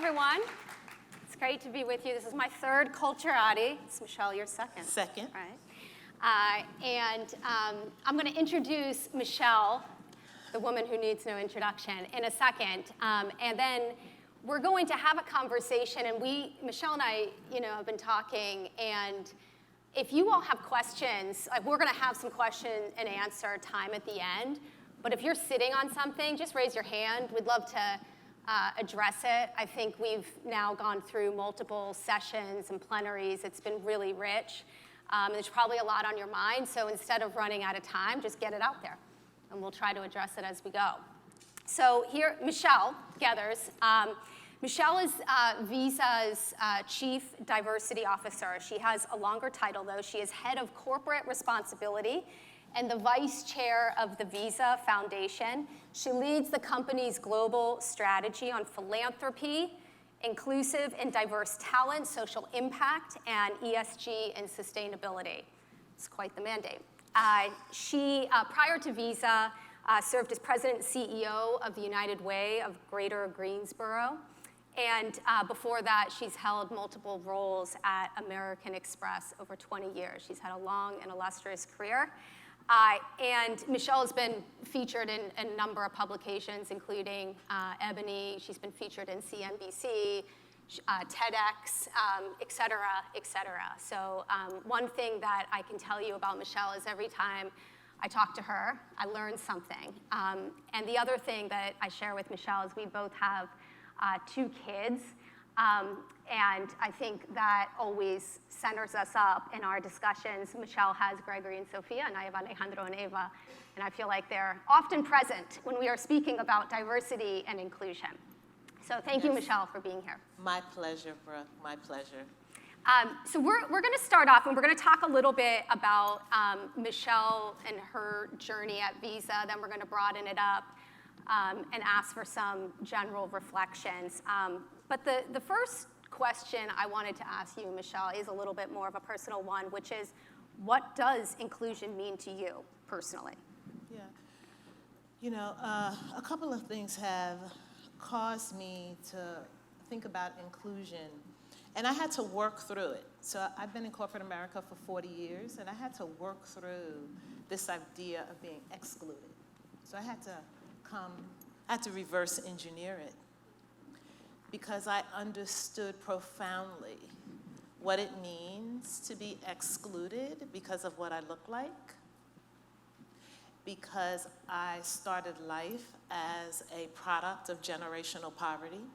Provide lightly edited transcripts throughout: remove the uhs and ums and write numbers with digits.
everyone. It's great to be with you. This is my third Culturati. It's Michelle, your second. Second. Right. I'm going to introduce Michelle, the woman who needs no introduction, in a second. And then we're going to have a conversation. And Michelle and I, have been talking. And if you all have questions, we're going to have some question and answer time at the end. But if you're sitting on something, just raise your hand. We'd love to address it. I think we've now gone through multiple sessions and plenaries. It's been really rich. There's probably a lot on your mind. So instead of running out of time, just get it out there. And we'll try to address it as we go. So here, Michelle Gethers. Michelle is Visa's Chief Diversity Officer. She has a longer title, though. She is Head of Corporate Responsibility and the Vice Chair of the Visa Foundation. She leads the company's global strategy on philanthropy, inclusive and diverse talent, social impact, and ESG and sustainability. It's quite the mandate. She, prior to Visa, served as President and CEO of the United Way of Greater Greensboro. And before that, she's held multiple roles at American Express over 20 years. She's had a long and illustrious career. And Michelle has been featured in a number of publications, including Ebony. She's been featured in CNBC, TEDx, et cetera, et cetera. So one thing that I can tell you about Michelle is every time I talk to her, I learn something. And the other thing that I share with Michelle is we both have 2 kids. And I think that always centers us up in our discussions. Michelle has Gregory and Sophia, and I have Alejandro and Eva. And I feel like they're often present when we are speaking about diversity and inclusion. So thank you, Michelle, for being here. My pleasure, Brooke. My pleasure. So we're going to start off, and we're going to talk a little bit about Michelle and her journey at Visa. Then we're going to broaden it up and ask for some general reflections. But the first question I wanted to ask you, Michelle, is a little bit more of a personal one, which is, what does inclusion mean to you personally? Yeah. A couple of things have caused me to think about inclusion, and I had to work through it. So I've been in corporate America for 40 years, and I had to work through this idea of being excluded. So I had to reverse engineer it, because I understood profoundly what it means to be excluded because of what I look like, because I started life as a product of generational poverty.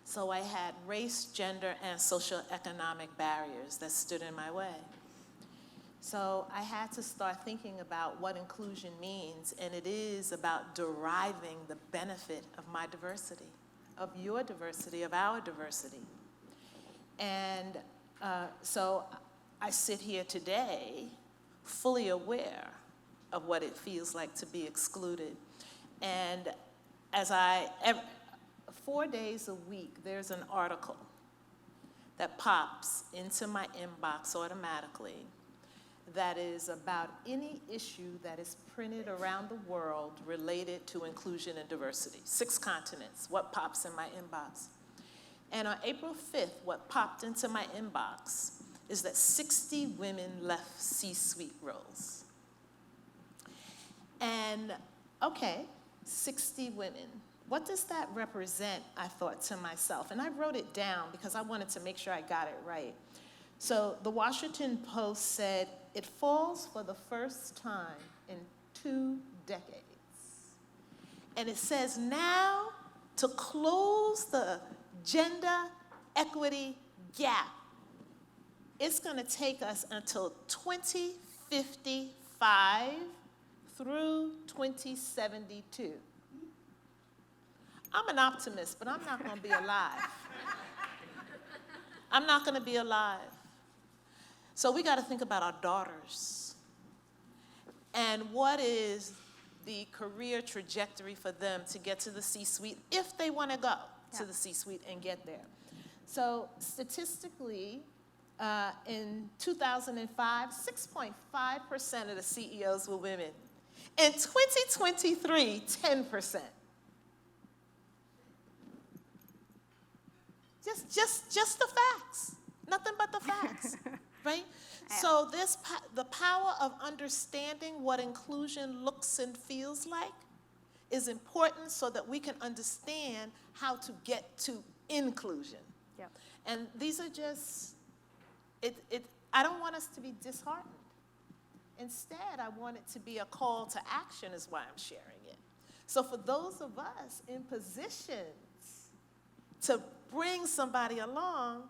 So I had race, gender, and socioeconomic barriers that stood in my way. So I had to start thinking about what inclusion means, and it is about deriving the benefit of my diversity, of your diversity, of our diversity. And so I sit here today fully aware of what it feels like to be excluded. And as 4 days a week, there's an article that pops into my inbox automatically that is about any issue that is printed around the world related to inclusion and diversity. 6 continents, what pops in my inbox. And on April 5th, what popped into my inbox is that 60 women left C-suite roles. And, okay, 60 women. What does that represent, I thought to myself. And I wrote it down because I wanted to make sure I got it right. So the Washington Post said, it falls for the first time in 2 decades. And it says now, to close the gender equity gap, it's going to take us until 2055 through 2072. I'm an optimist, but I'm not going to be alive. I'm not going to be alive. So we got to think about our daughters and what is the career trajectory for them to get to the C-suite if they want to go to the C-suite and get there. So statistically, in 2005, 6.5% of the CEOs were women. In 2023, 10%. Just the facts. Nothing but the facts, right? Yeah. So the power of understanding what inclusion looks and feels like is important so that we can understand how to get to inclusion. Yep. And these are just, I don't want us to be disheartened. Instead, I want it to be a call to action is why I'm sharing it. So for those of us in positions to bring somebody along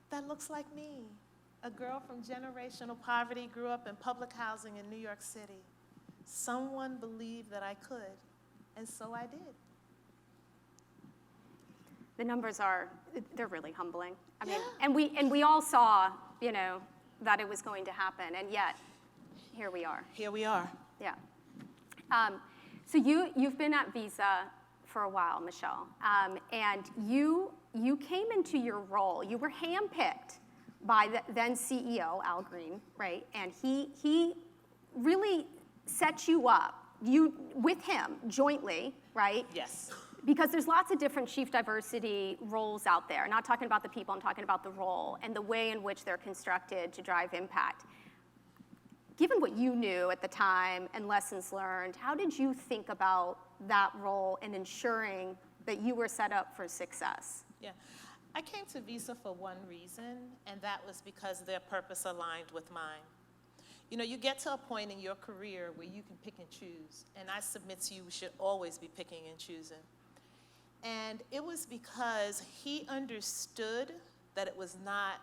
that looks like me, a girl from generational poverty, grew up in public housing in New York City. Someone believed that I could, and so I did. The numbers they're really humbling. I mean, Yeah. and we all saw, that it was going to happen, and yet, here we are. Here we are. Yeah. So you've been at Visa for a while, Michelle, and you came into your role. You were handpicked by the then CEO Al Green, right? And he really set you up. You with him jointly, right? Yes. Because there's lots of different chief diversity roles out there. I'm not talking about the people, I'm talking about the role and the way in which they're constructed to drive impact. Given what you knew at the time and lessons learned, how did you think about that role and ensuring that you were set up for success? Yeah. I came to Visa for one reason, and that was because their purpose aligned with mine. You get to a point in your career where you can pick and choose, and I submit to you we should always be picking and choosing. And it was because he understood that it was not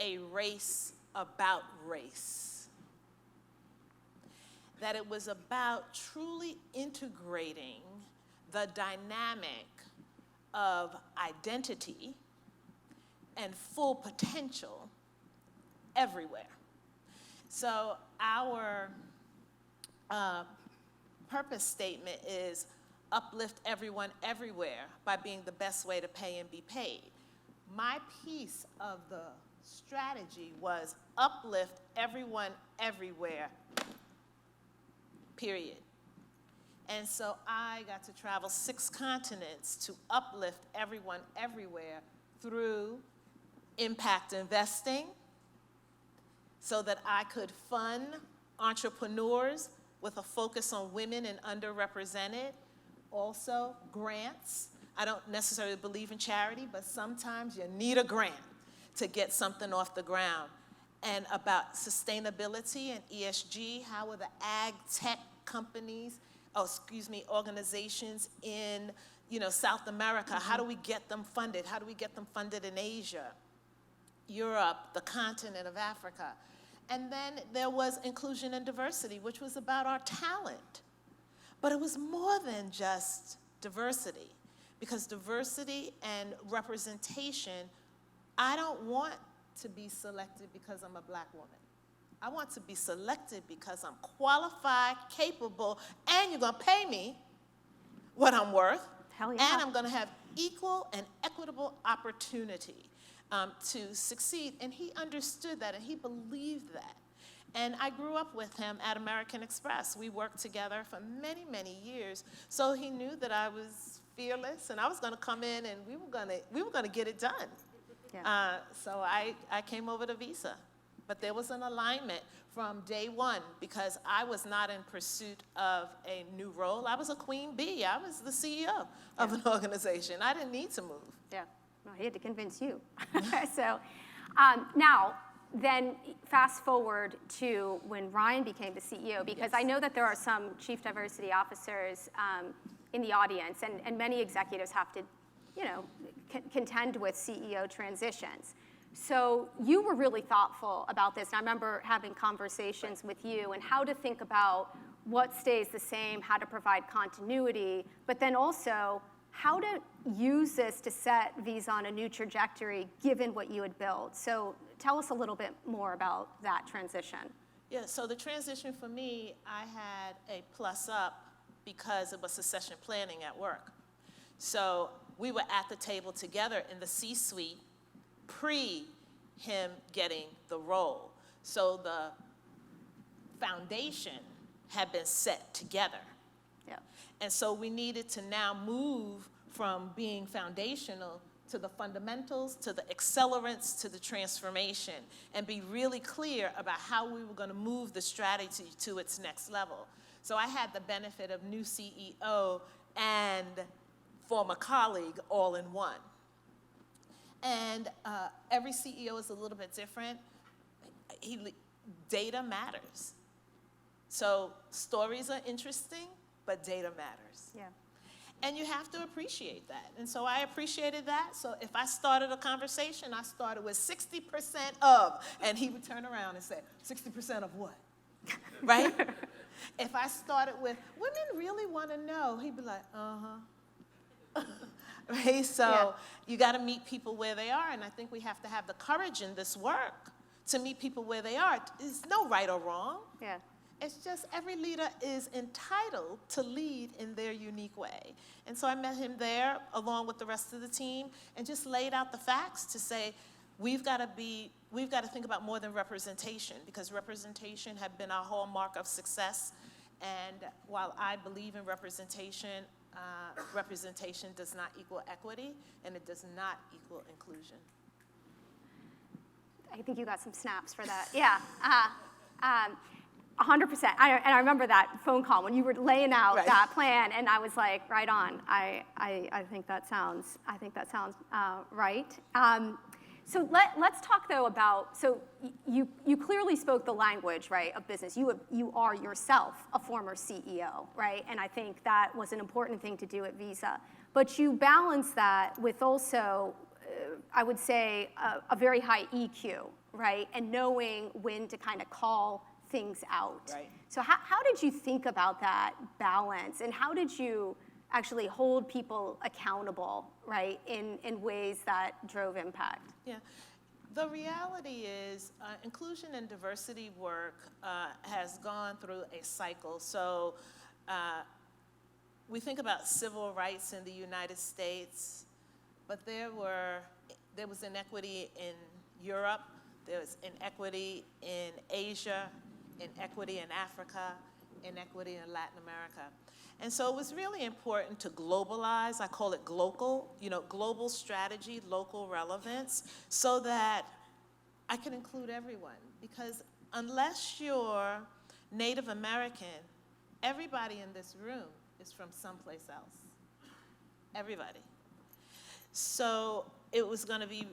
a race about race, that it was about truly integrating the dynamic of identity and full potential everywhere. So our purpose statement is uplift everyone everywhere by being the best way to pay and be paid. My piece of the strategy was uplift everyone everywhere, period. And so I got to travel 6 continents to uplift everyone everywhere through impact investing so that I could fund entrepreneurs with a focus on women and underrepresented. Also, grants. I don't necessarily believe in charity, but sometimes you need a grant to get something off the ground. And about sustainability and ESG, how are the ag tech companies, organizations in South America, how do we get them funded? How do we get them funded in Asia, Europe, the continent of Africa? And then there was inclusion and diversity, which was about our talent. But it was more than just diversity, because diversity and representation, I don't want to be selected because I'm a black woman. I want to be selected because I'm qualified, capable, and you're gonna pay me what I'm worth. Hell yeah. And I'm gonna have equal and equitable opportunity to succeed. And he understood that and he believed that. And I grew up with him at American Express. We worked together for many, many years. So he knew that I was fearless and I was gonna come in and we were gonna get it done. Yeah. So I came over to Visa. But there was an alignment from day one because I was not in pursuit of a new role. I was a queen bee. I was the CEO of an organization. I didn't need to move. Yeah, well, he had to convince you. So now, then fast forward to when Ryan became the CEO, because I know that there are some chief diversity officers in the audience, and many executives have to, contend with CEO transitions. So you were really thoughtful about this. And I remember having conversations with you and how to think about what stays the same, how to provide continuity, but then also how to use this to set Visa on a new trajectory given what you had built. So tell us a little bit more about that transition. Yeah, so the transition for me, I had a plus up because it was succession planning at work. So we were at the table together in the C-suite pre him getting the role. So the foundation had been set together. Yeah. And so we needed to now move from being foundational to the fundamentals, to the accelerants, to the transformation, and be really clear about how we were going to move the strategy to its next level. So I had the benefit of new CEO and former colleague all in one. And every CEO is a little bit different. Data matters. So stories are interesting, but data matters. Yeah. And you have to appreciate that. And so I appreciated that. So if I started a conversation, I started with 60% of, and he would turn around and say, 60% of what? Right? If I started with, women really want to know, he'd be like, uh-huh. Right? So you got to meet people where they are, and I think we have to have the courage in this work to meet people where they are. There's no right or wrong. Yeah. It's just every leader is entitled to lead in their unique way. And so I met him there along with the rest of the team and just laid out the facts to say, we've got to think about more than representation, because representation had been our hallmark of success. And while I believe in representation, representation does not equal equity, and it does not equal inclusion. I think you got some snaps for that. Yeah. 100%. And I remember that phone call when you were laying out that plan, and I was like, right on. I think that sounds right. So let's talk though about, so you clearly spoke the language, right, of business. You are yourself a former CEO, right? And I think that was an important thing to do at Visa. But you balance that with also, I would say, a very high EQ, right? And knowing when to kind of call things out. Right. So how did you think about that balance, and how did you actually hold people accountable, right, in ways that drove impact? Yeah. The reality is inclusion and diversity work has gone through a cycle. So we think about civil rights in the United States, but there was inequity in Europe, there was inequity in Asia, inequity in Africa, inequity in Latin America. And so it was really important to globalize, I call it global strategy, local relevance, so that I can include everyone. Because unless you're Native American, everybody in this room is from someplace else. Everybody. So it was going to be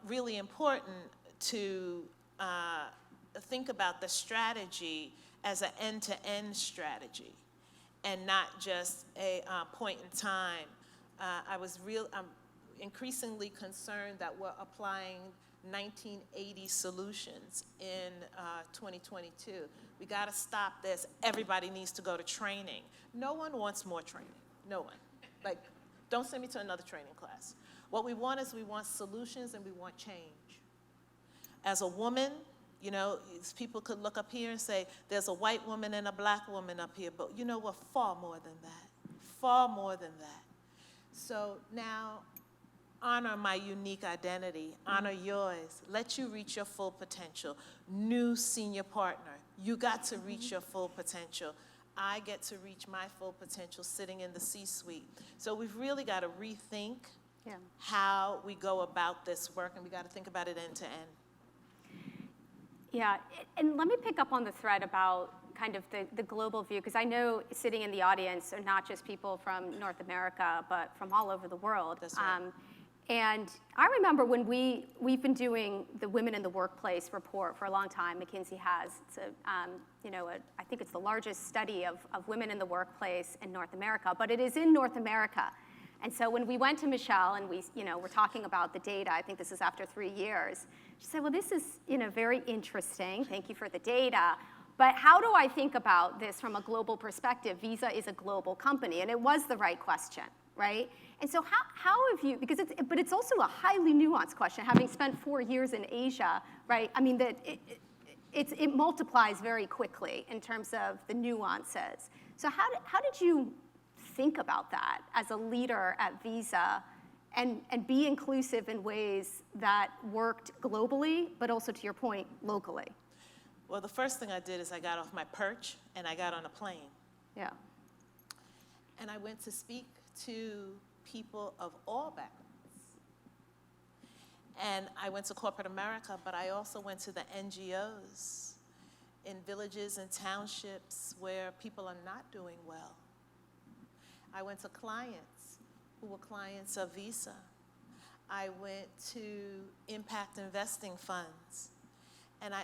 really important to think about the strategy as an end-to-end strategy and not just a point in time. I'm increasingly concerned that we're applying 1980 solutions in 2022. We got to stop this. Everybody needs to go to training. No one wants more training. No one. Like, don't send me to another training class. What we want is we want solutions and we want change. As a woman, people could look up here and say, there's a white woman and a black woman up here, but we're far more than that, far more than that. So now, honor my unique identity, honor yours, let you reach your full potential. New senior partner, you got to reach your full potential. I get to reach my full potential sitting in the C-suite. So we've really got to rethink how we go about this work, and we got to think about it end to end. Yeah, and let me pick up on the thread about kind of the global view, because I know sitting in the audience are not just people from North America, but from all over the world. That's right. And I remember when we've been doing the Women in the Workplace report for a long time. McKinsey has. It's I think it's the largest study of women in the workplace in North America, but it is in North America. And so when we went to Michelle and we're talking about the data, I think this is after 3 years, she said, well, this is very interesting. Thank you for the data. But how do I think about this from a global perspective? Visa is a global company, and it was the right question, right? And so how have you, but it's also a highly nuanced question, having spent 4 years in Asia, right? I mean, that it multiplies very quickly in terms of the nuances. So how did you think about that as a leader at Visa and be inclusive in ways that worked globally, but also, to your point, locally? Well, the first thing I did is I got off my perch and I got on a plane. Yeah. And I went to speak to people of all backgrounds. And I went to corporate America, but I also went to the NGOs in villages and townships where people are not doing well. I went to clients who were clients of Visa. I went to impact investing funds. And I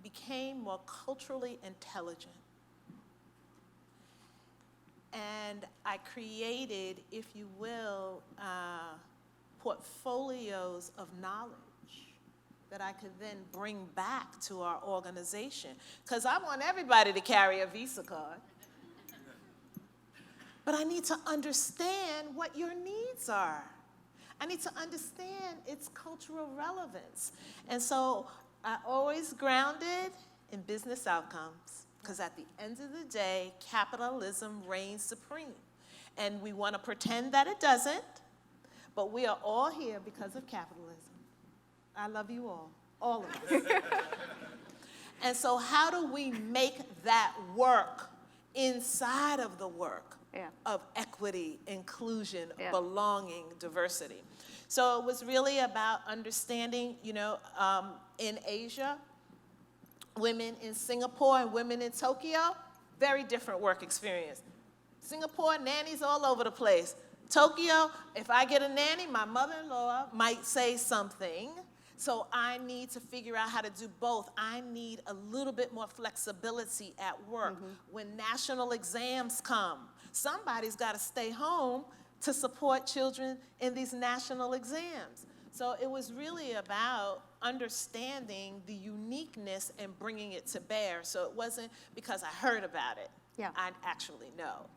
became more culturally intelligent. And I created, if you will, portfolios of knowledge that I could then bring back to our organization. Because I want everybody to carry a Visa card. But I need to understand what your needs are. I need to understand its cultural relevance. And so I always grounded in business outcomes. Because at the end of the day, capitalism reigns supreme. And we want to pretend that it doesn't, but we are all here because of capitalism. I love you all of us. And so how do we make that work inside of the work of equity, inclusion, belonging, diversity? So it was really about understanding, in Asia, women in Singapore and women in Tokyo, very different work experience. Singapore, nannies all over the place. Tokyo, if I get a nanny, my mother-in-law might say something, so I need to figure out how to do both. I need a little bit more flexibility at work. When national exams come, somebody's got to stay home to support children in these national exams. So it was really about understanding the uniqueness and bringing it to bear. So it wasn't because I heard about it. I actually know.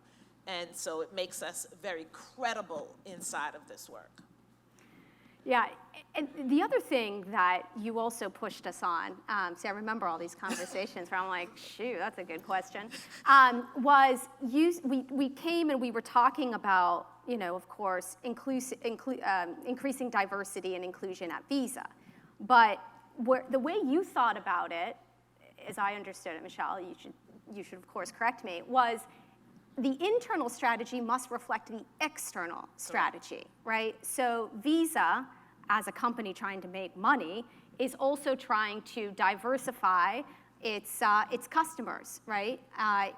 And so it makes us very credible inside of this work. Yeah, and the other thing that you also pushed us on, see, I remember all these conversations where I'm like, shoot, that's a good question, was we came and we were talking about, of course, increasing diversity and inclusion at Visa. But the way you thought about it, as I understood it, Michelle, you should of course correct me, was the internal strategy must reflect the external strategy, right? So Visa, as a company trying to make money, is also trying to diversify its customers, right?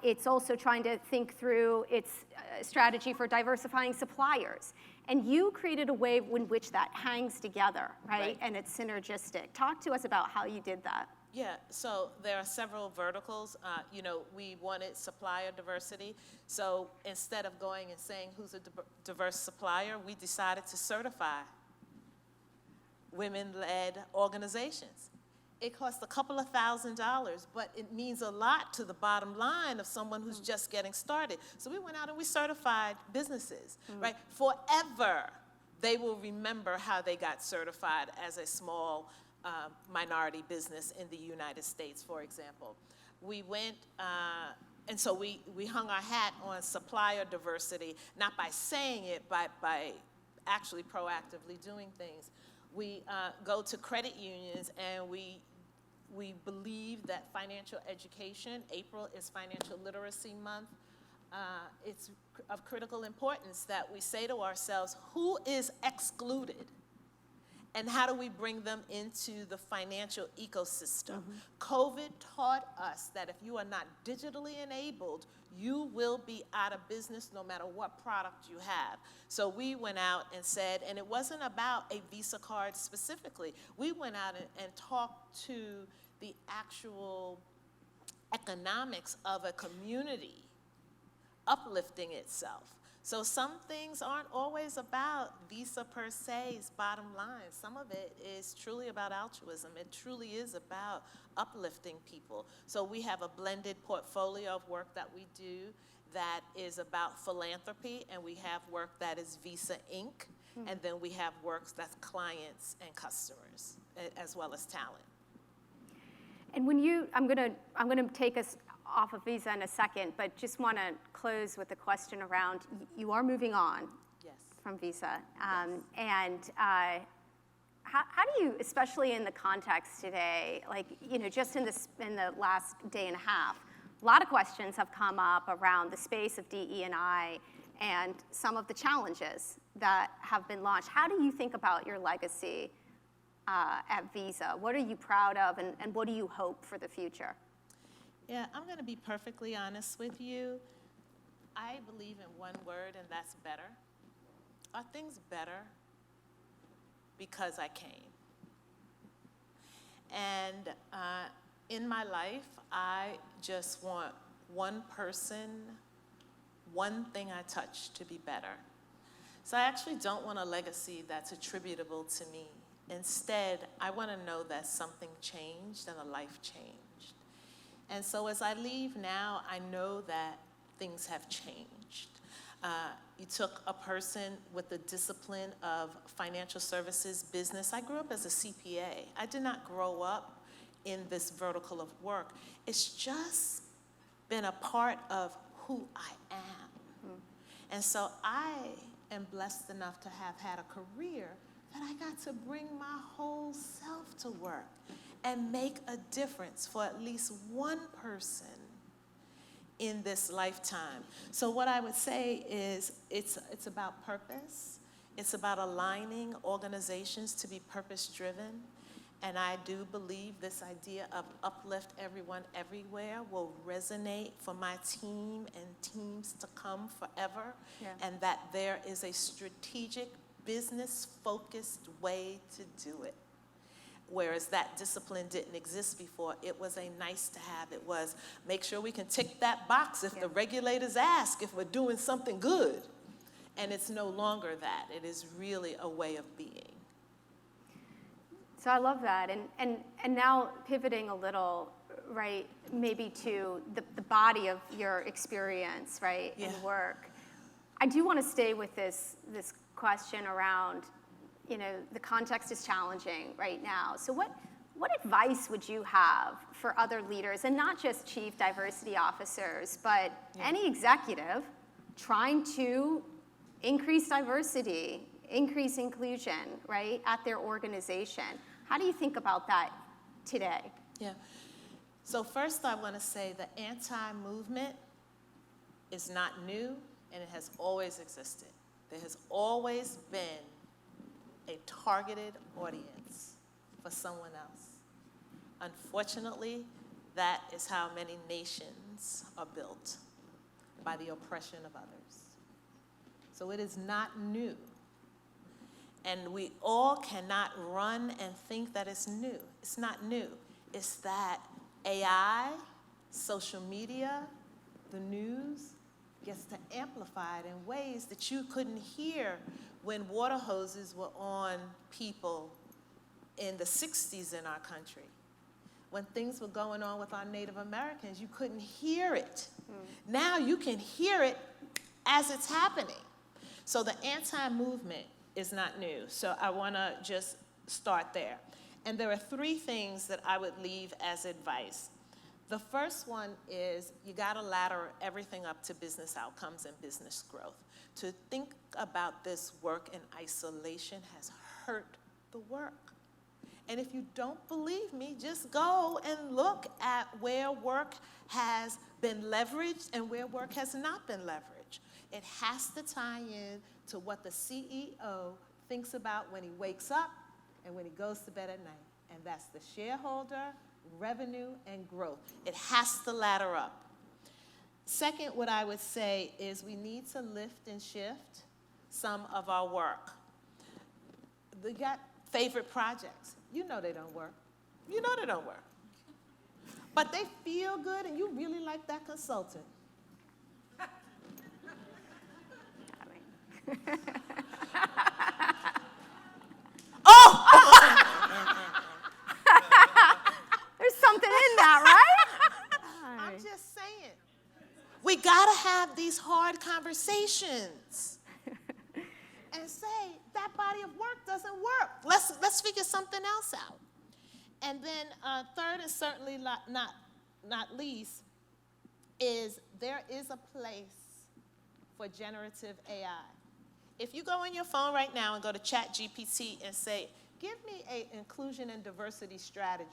It's also trying to think through its strategy for diversifying suppliers. And you created a way in which that hangs together, right? And it's synergistic. Talk to us about how you did that. Yeah, so there are several verticals. We wanted supplier diversity. So instead of going and saying who's a diverse supplier, we decided to certify women-led organizations. It costs a couple of $1,000s, but it means a lot to the bottom line of someone who's just getting started. So we went out and we certified businesses, right? Forever, they will remember how they got certified as a small minority business in the United States, for example. We went, and so we hung our hat on supplier diversity, not by saying it, but by actually proactively doing things. We go to credit unions and we believe that financial education, April is Financial Literacy Month, it's of critical importance that we say to ourselves, who is excluded? And how do we bring them into the financial ecosystem? COVID taught us that if you are not digitally enabled, you will be out of business no matter what product you have. So we went out and said, and it wasn't about a Visa card specifically, we went out and talked to the actual economics of a community uplifting itself. So some things aren't always about Visa per se's bottom line. Some of it is truly about altruism. It truly is about uplifting people. So we have a blended portfolio of work that we do that is about philanthropy, and we have work that is Visa Inc., and then we have work that's clients and customers, as well as talent. And when I'm gonna take us off of Visa in a second, but just want to close with a question around, you are moving on from Visa. And how do you, especially in the context today, like, just in the last day and a half, a lot of questions have come up around the space of DE&I and some of the challenges that have been launched. How do you think about your legacy at Visa? What are you proud of, and what do you hope for the future? Yeah, I'm going to be perfectly honest with you. I believe in one word, and that's better. Are things better because I came? And in my life, I just want one person, one thing I touch to be better. So I actually don't want a legacy that's attributable to me. Instead, I want to know that something changed and a life changed. And so as I leave now, I know that things have changed. You took a person with the discipline of financial services business. I grew up as a CPA. I did not grow up in this vertical of work. It's just been a part of who I am. And so I am blessed enough to have had a career that I got to bring my whole self to work and make a difference for at least one person in this lifetime. So what I would say is it's about purpose. It's about aligning organizations to be purpose-driven. And I do believe this idea of uplift everyone everywhere will resonate for my team and teams to come forever. Yeah. And that there is a strategic, business-focused way to do it. Whereas that discipline didn't exist before. It was a nice to have. It was make sure we can tick that box if the regulators ask if we're doing something good. And it's no longer that. It is really a way of being. So I love that. And now pivoting a little, right, maybe to the body of your experience, right, Yeah. and work. I do want to stay with this question around, the context is challenging right now. So what advice would you have for other leaders, and not just chief diversity officers, but any executive trying to increase diversity, increase inclusion, right, at their organization? How do you think about that today? Yeah. So first I want to say the anti-movement is not new, and it has always existed. There has always been a targeted audience for someone else. Unfortunately, that is how many nations are built, by the oppression of others. So it is not new. And we all cannot run and think that it's new. It's not new. It's that AI, social media, the news gets to amplify it in ways that you couldn't hear when water hoses were on people in the 60s in our country. When things were going on with our Native Americans, you couldn't hear it. Now you can hear it as it's happening. So the anti-movement is not new. So I want to just start there. And there are three things that I would leave as advice. The first one is you got to ladder everything up to business outcomes and business growth. To think about this work in isolation has hurt the work. And if you don't believe me, just go and look at where work has been leveraged and where work has not been leveraged. It has to tie in to what the CEO thinks about when he wakes up and when he goes to bed at night. And that's the shareholder, revenue, and growth. It has to ladder up. Second, what I would say is we need to lift and shift some of our work. We got favorite projects. You know they don't work. You know they don't work. But they feel good, and you really like that consultant. There's something in that, right? I'm just saying. We gotta have these hard conversations and say that body of work doesn't work. Let's figure something else out. And then third, and certainly not least, is there is a place for generative AI. If you go on your phone right now and go to ChatGPT and say, give me an inclusion and diversity strategy,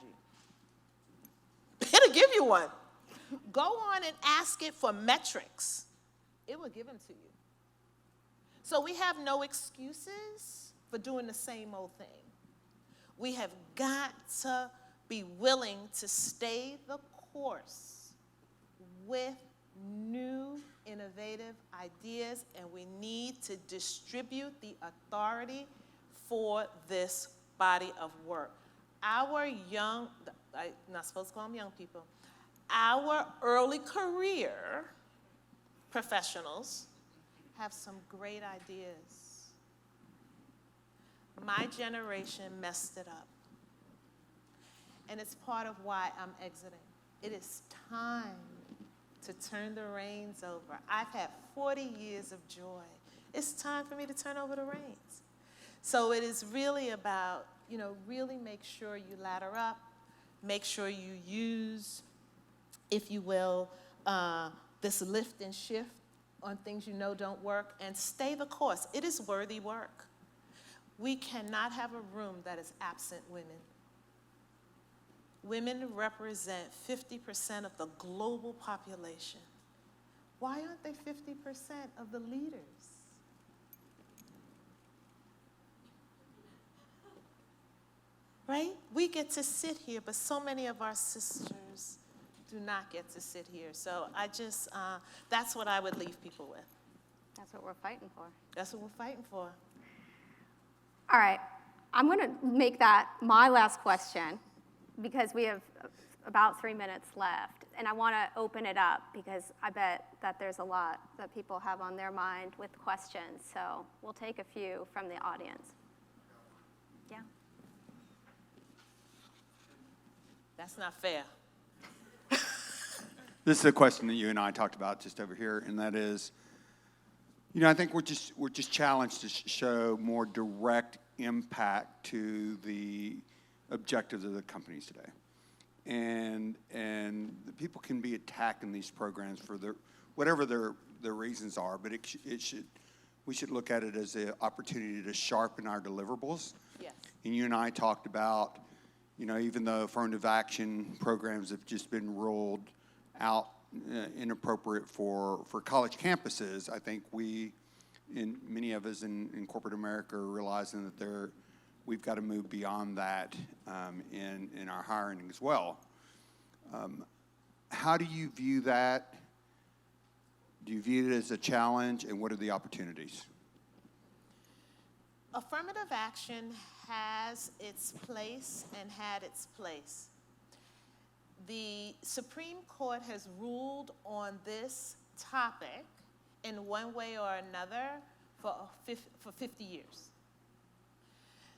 it'll give you one. Go on and ask it for metrics. It will give them to you. So we have no excuses for doing the same old thing. We have got to be willing to stay the course with new, innovative ideas, and we need to distribute the authority for this body of work. Our young, I'm not supposed to call them young people, our early career professionals have some great ideas. My generation messed it up. And it's part of why I'm exiting. It is time to turn the reins over. I've had 40 years of joy. It's time for me to turn over the reins. So it is really about, really make sure you ladder up, make sure you use, if you will, this lift and shift on things you know don't work, and stay the course. It is worthy work. We cannot have a room that is absent women. Women represent 50% of the global population. Why aren't they 50% of the leaders? Right? We get to sit here, but so many of our sisters do not get to sit here. So I just, that's what I would leave people with. That's what we're fighting for. That's what we're fighting for. All right, I'm going to make that my last question because we have about 3 minutes left. And I want to open it up because I bet that there's a lot that people have on their mind with questions. So we'll take a few from the audience. Yeah. That's not fair. This is a question that you and I talked about just over here, and that is, I think we're just challenged to show more direct impact to the objectives of the companies today, and the people can be attacking these programs for whatever their reasons are, but we should look at it as an opportunity to sharpen our deliverables. Yes. And you and I talked about, even though affirmative action programs have just been ruled out inappropriate for college campuses, I think many of us in corporate America are realizing that we've got to move beyond that in our hiring as well. How do you view that? Do you view it as a challenge, and what are the opportunities? Affirmative action has its place and had its place. The Supreme Court has ruled on this topic in one way or another for 50 years.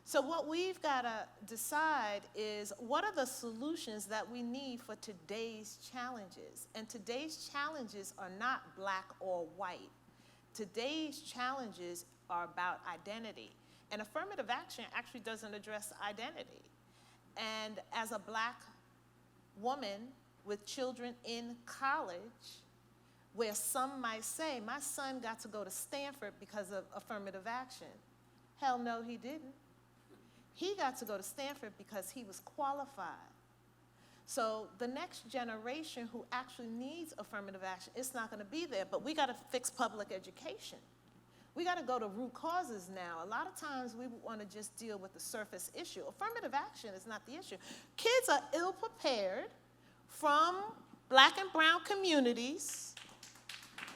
So what we've got to decide is, what are the solutions that we need for today's challenges? And today's challenges are not black or white. Today's challenges are about identity. And affirmative action actually doesn't address identity. And as a black woman with children in college, where some might say, my son got to go to Stanford because of affirmative action. Hell no, he didn't. He got to go to Stanford because he was qualified. So the next generation who actually needs affirmative action, it's not going to be there, but we got to fix public education. We got to go to root causes now. A lot of times we want to just deal with the surface issue. Affirmative action is not the issue. Kids are ill-prepared from black and brown communities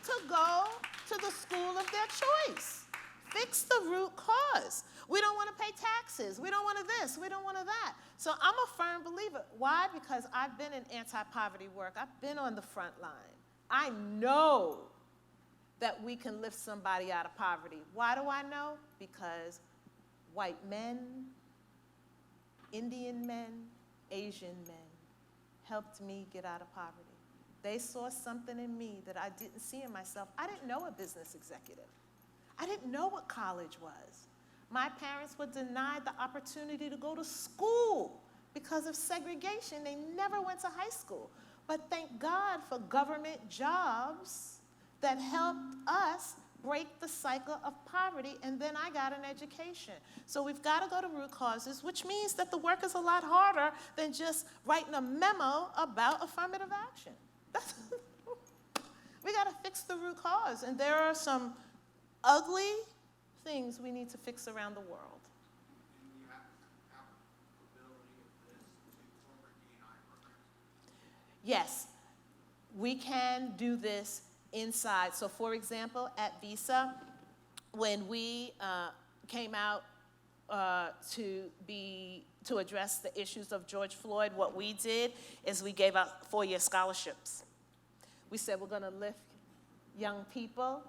to go to the school of their choice. Fix the root cause. We don't want to pay taxes. We don't want to this. We don't want to that. So I'm a firm believer. Why? Because I've been in anti-poverty work. I've been on the front line. I know that we can lift somebody out of poverty. Why do I know? Because white men, Indian men, Asian men helped me get out of poverty. They saw something in me that I didn't see in myself. I didn't know a business executive. I didn't know what college was. My parents were denied the opportunity to go to school because of segregation. They never went to high school. But thank God for government jobs that helped us break the cycle of poverty, and then I got an education. So we've got to go to root causes, which means that the work is a lot harder than just writing a memo about affirmative action. We got to fix the root cause, and there are some ugly things we need to fix around the world. Yes, we can do this inside. So for example, at Visa, when we came out to address the issues of George Floyd, what we did is we gave out 4-year scholarships. We said we're gonna lift young people,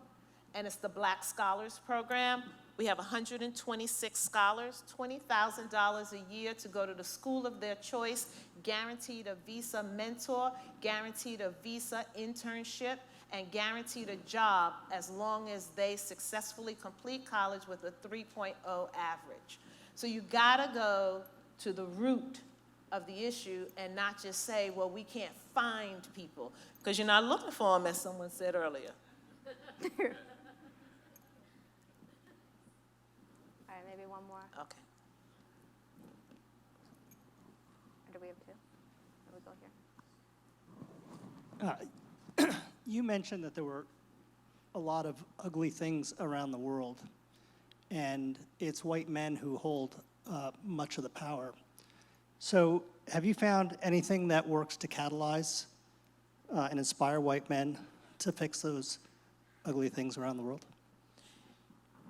and it's the Black Scholars Program. We have 126 scholars, $20,000 a year to go to the school of their choice, guaranteed a Visa mentor, guaranteed a Visa internship, and guaranteed a job as long as they successfully complete college with a 3.0 average. So you gotta go to the root of the issue and not just say, well, we can't find people, because you're not looking for them, as someone said earlier. All right, maybe one more. Okay. Or do we have two? Or we go here? You mentioned that there were a lot of ugly things around the world, and it's white men who hold much of the power. So have you found anything that works to catalyze and inspire white men to fix those ugly things around the world?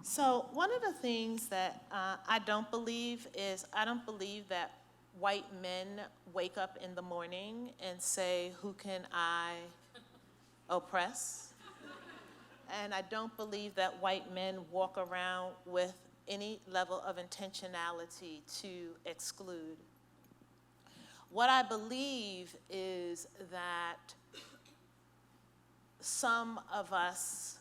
So one of the things that I don't believe that white men wake up in the morning and say, who can I oppress? And I don't believe that white men walk around with any level of intentionality to exclude. What I believe is that some of us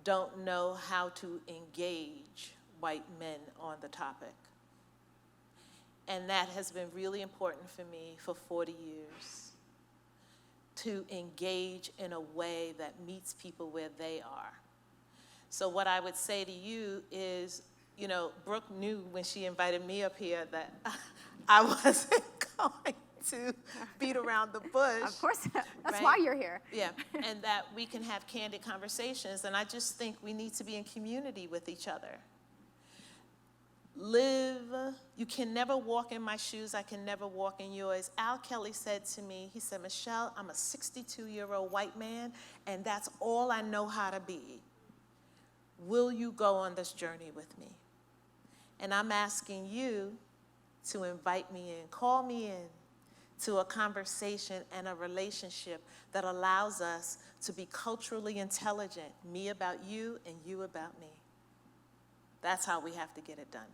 don't know how to engage white men on the topic. And that has been really important for me for 40 years, to engage in a way that meets people where they are. So what I would say to you is, you know, Brooke knew when she invited me up here that I wasn't going to beat around the bush. Of course, that's right? why you're here. Yeah, and that we can have candid conversations, and I just think we need to be in community with each other. You can never walk in my shoes, I can never walk in yours. Al Kelly said to me, he said, Michelle, I'm a 62-year-old white man, and that's all I know how to be. Will you go on this journey with me? And I'm asking you to invite me in, call me in to a conversation and a relationship that allows us to be culturally intelligent, me about you and you about me. That's how we have to get it done.